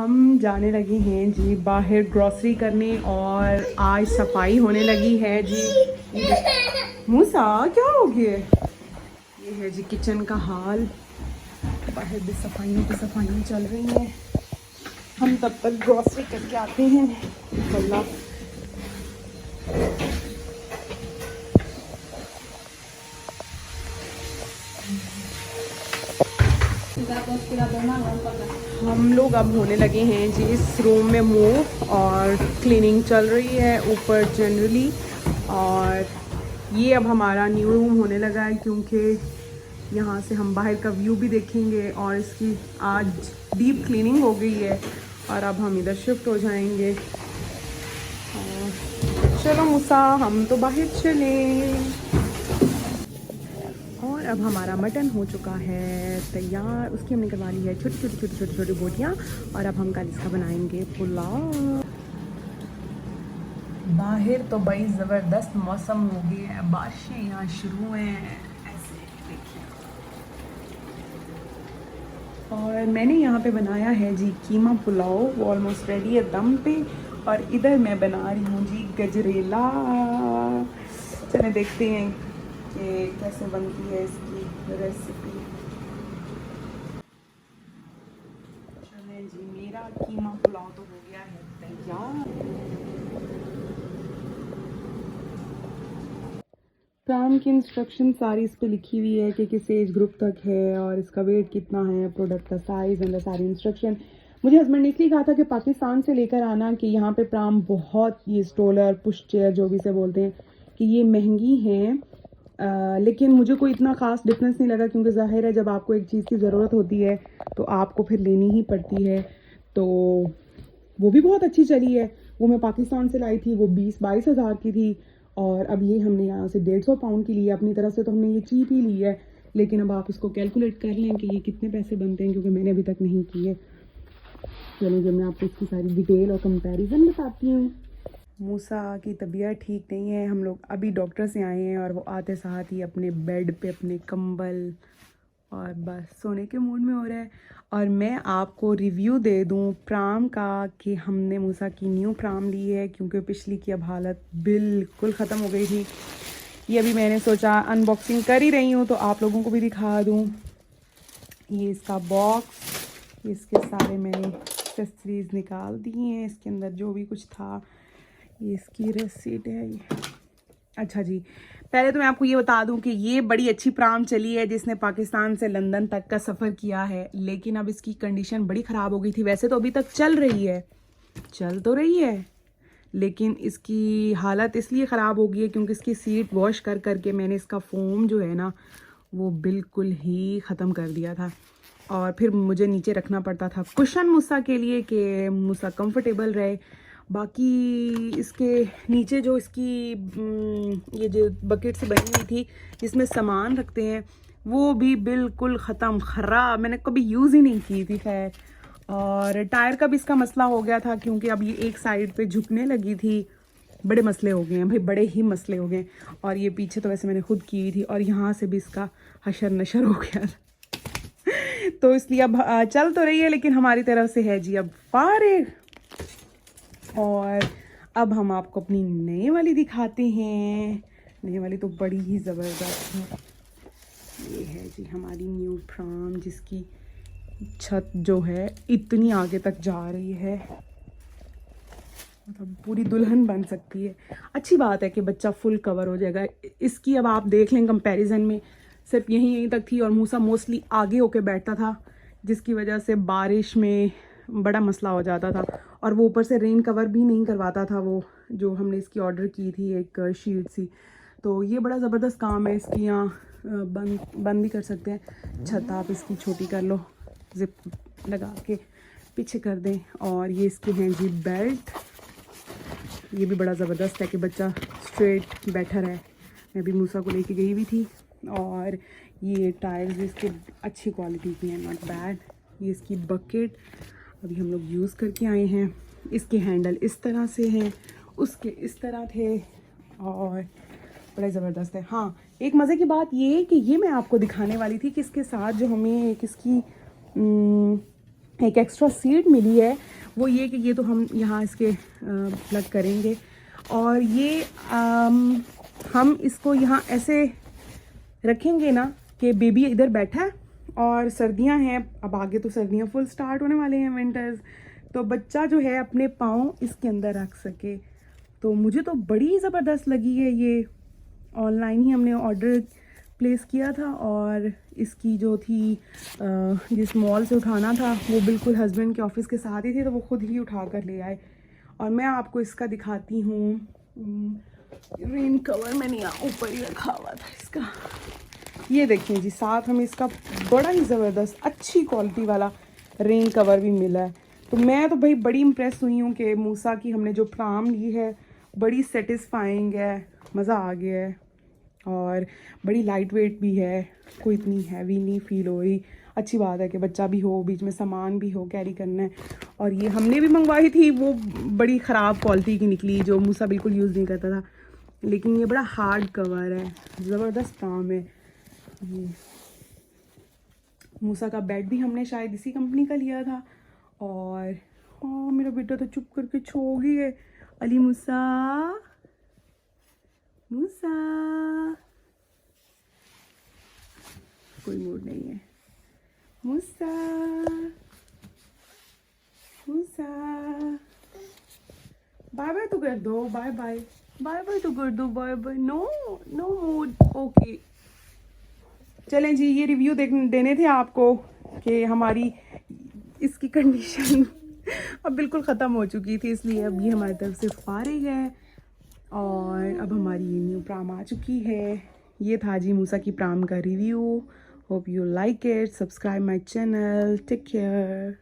हम जाने लगे हैं जी बाहर ग्रोसरी करने और आज सफाई होने लगी है जी। मूसा क्या हो गया? ये है जी किचन का हाल। बाहर भी सफाइयाँ चल रही हैं। हम तब तक ग्रोसरी करके आते हैं इंशाल्लाह। हम लोग अब होने लगे हैं जी इस रूम में मूव और क्लीनिंग चल रही है ऊपर जनरली। और ये अब हमारा न्यू रूम होने लगा है क्योंकि यहाँ से हम बाहर का व्यू भी देखेंगे और इसकी आज डीप क्लीनिंग हो गई है और अब हम इधर शिफ्ट हो जाएंगे। चलो मूसा हम तो बाहर चले। और अब हमारा मटन हो चुका है तैयार। उसकी हमने करवा ली है छोटी छोटी बोटियाँ और अब हम कल इसका बनाएंगे पुलाव। बाहर तो बड़ी ज़बरदस्त मौसम हो गया है, बारिशें यहाँ शुरू हैं ऐसे देखिए। और मैंने यहाँ पे बनाया है जी कीमा पुलाव, वो ऑलमोस्ट रेडी है दम पे। और इधर मैं बना रही हूँ जी गजरेला। चलिए देखते हैं कि कैसे बनती है इसकी रेसिपी। चलिए जी मेरा कीमा पुलाव तो हो गया है तैयार। प्राण की इंस्ट्रक्शन सारी इस पे लिखी हुई है कि किस एज ग्रुप तक है और इसका वेट कितना है, प्रोडक्ट का साइज़ एंड सारी इंस्ट्रक्शन। मुझे हस्बैंड ने इसलिए कहा था कि पाकिस्तान से लेकर आना कि यहाँ पे प्राम बहुत ये स्टोलर पुश चेयर जो भी से बोलते हैं कि ये महंगी हैं। लेकिन मुझे कोई इतना ख़ास डिफरेंस नहीं लगा क्योंकि ज़ाहिर है जब आपको एक चीज़ की ज़रूरत होती है तो आपको फिर लेनी ही पड़ती है। तो वो भी बहुत अच्छी चली है। वो मैं पाकिस्तान से लाई थी, वो 20-22 हज़ार की थी। और अब ये हमने यहाँ से 150 पाउंड की ली है। अपनी तरफ से तो हमने ये चीप ही ली है, लेकिन अब आप इसको कैलकुलेट कर लें कि ये कितने पैसे बनते हैं क्योंकि मैंने अभी तक नहीं किए। चलिए जब मैं आपको इसकी सारी डिटेल और कंपैरिजन बताती हूँ। मूसा की तबीयत ठीक नहीं है। हम लोग अभी डॉक्टर से आए हैं और वो आते साथ ही अपने बेड पे अपने कंबल और बस सोने के मूड में हो रहा है। और मैं आपको रिव्यू दे दूं प्राम का कि हमने मूसा की न्यू प्राम ली है क्योंकि पिछली की अब हालत बिल्कुल ख़त्म हो गई थी। ये अभी मैंने सोचा अनबॉक्सिंग कर ही रही हूँ तो आप लोगों को भी दिखा दूँ। ये इसका बॉक्स, इसके सारे मैंने एक्सेसरीज निकाल दिए हैं। इसके अंदर जो भी कुछ था, ये इसकी रसीद है ये। अच्छा जी, पहले तो मैं आपको ये बता दूं कि ये बड़ी अच्छी प्राम चली है जिसने पाकिस्तान से लंदन तक का सफ़र किया है, लेकिन अब इसकी कंडीशन बड़ी ख़राब हो गई थी। वैसे तो अभी तक चल तो रही है, लेकिन इसकी हालत इसलिए ख़राब हो गई है क्योंकि इसकी सीट वॉश कर करके मैंने इसका फोम जो है ना वो बिल्कुल ही ख़त्म कर दिया था। और फिर मुझे नीचे रखना पड़ता था कुशन मूसा के लिए कि मूसा कंफर्टेबल रहे। बाकी इसके नीचे जो इसकी ये जो बकेट से बनी हुई थी जिसमें सामान रखते हैं वो भी बिल्कुल ख़त्म ख़राब, मैंने कभी यूज़ ही नहीं की थी। खैर, और टायर का भी इसका मसला हो गया था क्योंकि अब ये एक साइड पे झुकने लगी थी। बड़े मसले हो गए हैं भाई, बड़े ही मसले हो गए। और ये पीछे तो वैसे मैंने खुद की हुई थी और यहाँ से भी इसका हशर नशर हो गया था। तो इसलिए अब चल तो रही है लेकिन हमारी तरफ से है जी अब फारिग। और अब हम आपको अपनी नई वाली दिखाते हैं। नई वाली तो बड़ी ही ज़बरदस्त है। ये है जी हमारी न्यू प्राम जिसकी छत जो है इतनी आगे तक जा रही है, मतलब पूरी दुल्हन बन सकती है। अच्छी बात है कि बच्चा फुल कवर हो जाएगा। इसकी अब आप देख लें कंपैरिजन में सिर्फ यहीं तक थी और मूसा मोस्टली आगे होके बैठता था जिसकी वजह से बारिश में बड़ा मसला हो जाता था। और वो ऊपर से रेन कवर भी नहीं करवाता था, वो जो हमने इसकी ऑर्डर की थी एक शीट सी। तो ये बड़ा ज़बरदस्त काम है इसकी। यहाँ बंद भी कर सकते हैं छत, आप इसकी छोटी कर लो, जिप लगा के पीछे कर दें। और ये इसके हैं जी बेल्ट, ये भी बड़ा ज़बरदस्त है कि बच्चा स्ट्रेट बैठा रहे। मैं भी मूसा को लेके गई हुई थी। और ये टायर्स भी इसके अच्छी क्वालिटी की हैं, नॉट बैड। ये इसकी बकेट अभी हम लोग यूज़ करके आए हैं। इसके हैंडल इस तरह से हैं, उसके इस तरह थे और बड़ा ज़बरदस्त है। हाँ, एक मज़े की बात ये है कि ये मैं आपको दिखाने वाली थी कि इसके साथ जो हमें एक इसकी एक एक्स्ट्रा सीट मिली है, वो ये कि ये तो हम यहाँ इसके प्लग करेंगे और ये हम इसको यहाँ ऐसे रखेंगे ना कि बेबी इधर बैठा है और सर्दियाँ हैं, अब आगे तो सर्दियाँ फुल स्टार्ट होने वाले हैं, विंटर्स, तो बच्चा जो है अपने पाँव इसके अंदर रख सके। तो मुझे तो बड़ी ज़बरदस्त लगी है ये, ऑनलाइन ही हमने ऑर्डर प्लेस किया था और इसकी जो थी जिस मॉल से उठाना था वो बिल्कुल हस्बैंड के ऑफिस के साथ ही थे, तो वो खुद ही उठा कर ले आए। और मैं आपको इसका दिखाती हूँ, रेन कवर मैंने यहाँ ऊपर ही रखा हुआ था इसका, ये देखिए जी, साथ हमें इसका बड़ा ही ज़बरदस्त अच्छी क्वालिटी वाला रेन कवर भी मिला है। तो मैं तो भाई बड़ी इम्प्रेस हुई हूँ कि मूसा की हमने जो प्राम ली है बड़ी सेटिस्फाइंग है, मज़ा आ गया है और बड़ी लाइट वेट भी है, कोई इतनी हैवी नहीं फील हो रही। अच्छी बात है कि बच्चा भी हो, बीच में सामान भी हो कैरी करना है। और ये हमने भी मंगवाई थी, वो बड़ी ख़राब क्वालिटी की निकली जो मूसा बिल्कुल यूज़ नहीं करता था, लेकिन ये बड़ा हार्ड कवर है, ज़बरदस्त काम है। ये मूसा का बेड भी हमने शायद इसी कंपनी का लिया था। और हाँ, मेरा बेटा तो चुप करके सो गई है। अली मूसा, मूसा, कोई मूड नहीं है। मूसा, मूसा, बाय बाय तो कर दो, बाय बाय, बाय बाय तो कर दो, bye bye, no no mood, okay. चलें जी, ये रिव्यू देने थे आपको कि हमारी इसकी कंडीशन अब बिल्कुल ख़त्म हो चुकी थी, इसलिए अब ये हमारी तरफ से फारिग है और अब हमारी ये न्यू प्राम आ चुकी है। ये था जी मूसा की प्राम का review. Hope you like it, subscribe my channel, take care.